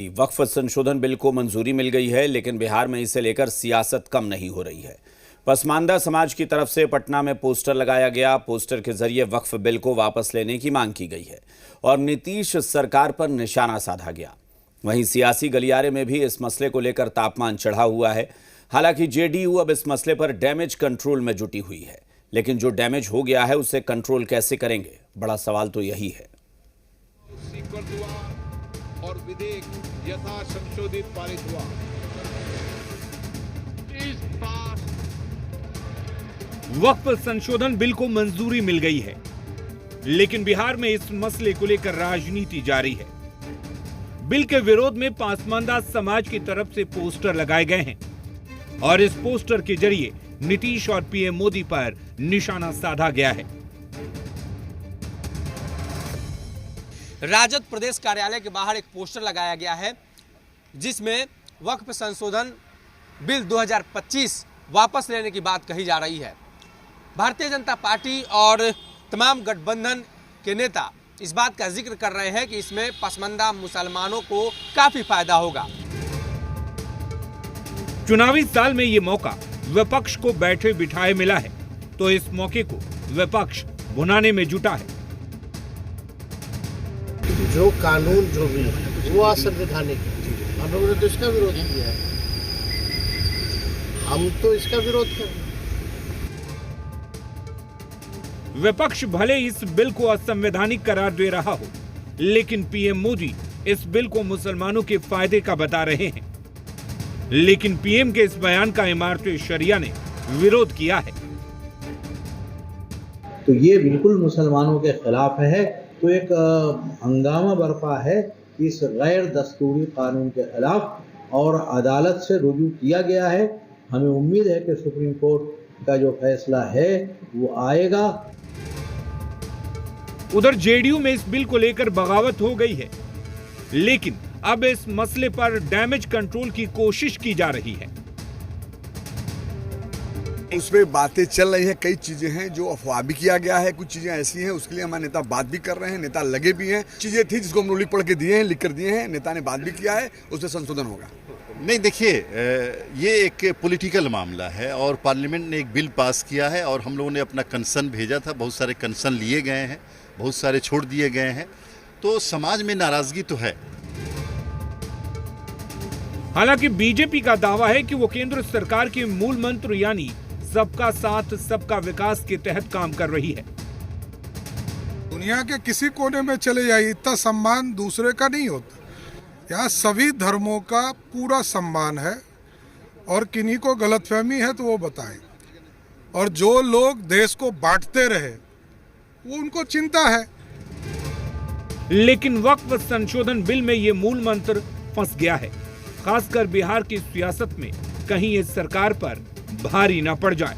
वक्फ संशोधन बिल को मंजूरी मिल गई है, लेकिन बिहार में इसे लेकर सियासत कम नहीं हो रही है। पसमानदा समाज की तरफ से पटना में पोस्टर लगाया गया। पोस्टर के जरिए वक्फ बिल को वापस लेने की मांग की गई है और नीतीश सरकार पर निशाना साधा गया। वहीं सियासी गलियारे में भी इस मसले को लेकर तापमान चढ़ा हुआ है। हालांकि जेडीयू अब इस मसले पर डैमेज कंट्रोल में जुटी हुई है, लेकिन जो डैमेज हो गया है उसे कंट्रोल कैसे करेंगे, बड़ा सवाल तो यही है। और विधेयक यथा संशोधित पारित हुआ। इस बार वक्फ संशोधन बिल को मंजूरी मिल गई है, लेकिन बिहार में इस मसले को लेकर राजनीति जारी है। बिल के विरोध में पसमानदा समाज की तरफ से पोस्टर लगाए गए हैं और इस पोस्टर के जरिए नीतीश और पीएम मोदी पर निशाना साधा गया है। राजद प्रदेश कार्यालय के बाहर एक पोस्टर लगाया गया है, जिसमें वक्फ संशोधन बिल 2025 वापस लेने की बात कही जा रही है। भारतीय जनता पार्टी और तमाम गठबंधन के नेता इस बात का जिक्र कर रहे हैं कि इसमें पसमानदा मुसलमानों को काफी फायदा होगा। चुनावी साल में ये मौका विपक्ष को बैठे बिठाए मिला है, तो इस मौके को विपक्ष भुनाने में जुटा है। जो कानून जो भी है वो असंवैधानिक है। हम लोगों ने तो इसका विरोध किया है, हम तो इसका विरोध कर रहे हैं। विपक्ष भले इस बिल को असंवैधानिक करार दे रहा हो, लेकिन पीएम मोदी इस बिल को मुसलमानों के फायदे का बता रहे हैं। लेकिन पीएम के इस बयान का इमारत शरिया ने विरोध किया है। तो ये बिल्कुल मुसलमानों के खिलाफ है। तो एक हंगामा बरपा है इस गैर दस्तूरी कानून के खिलाफ और अदालत से रुजू किया गया है। हमें उम्मीद है कि सुप्रीम कोर्ट का जो फैसला है वो आएगा। उधर जेडीयू में इस बिल को लेकर बगावत हो गई है, लेकिन अब इस मसले पर डैमेज कंट्रोल की कोशिश की जा रही है। उसमें बातें चल रही हैं, कई चीजें हैं जो अफवाह भी किया गया है, कुछ चीजें ऐसी हैं उसके लिए हमारे नेता बात भी कर रहे हैं, नेता लगे भी हैं। चीजें थी जिसको हम लोग लिख पढ़ के दिए हैं, लिख कर दिए हैं, नेता ने बात भी किया है, उससे संशोधन होगा। नहीं, देखिए, ये एक पॉलिटिकल मामला है और पार्लियामेंट ने एक बिल पास किया है और हम लोगों ने अपना कंसर्न भेजा था। बहुत सारे कंसर्न लिए गए हैं, बहुत सारे छोड़ दिए गए हैं, तो समाज में नाराजगी तो है। हालांकि बीजेपी का दावा है कि वो केंद्र सरकार के मूल मंत्र यानी सबका साथ सबका विकास के तहत काम कर रही है। दुनिया के किसी कोने में चले जाइए, इतना सम्मान दूसरे का नहीं होता। यहाँ सभी धर्मों का पूरा सम्मान है और किन्हीं को गलतफहमी है तो वो बताएं। और जो लोग देश को बांटते रहे वो उनको चिंता है। लेकिन वक्फ संशोधन बिल में ये मूल मंत्र फंस गया है, खासकर बिहार की सियासत में कहीं इस सरकार पर भारी न पड़ जाए।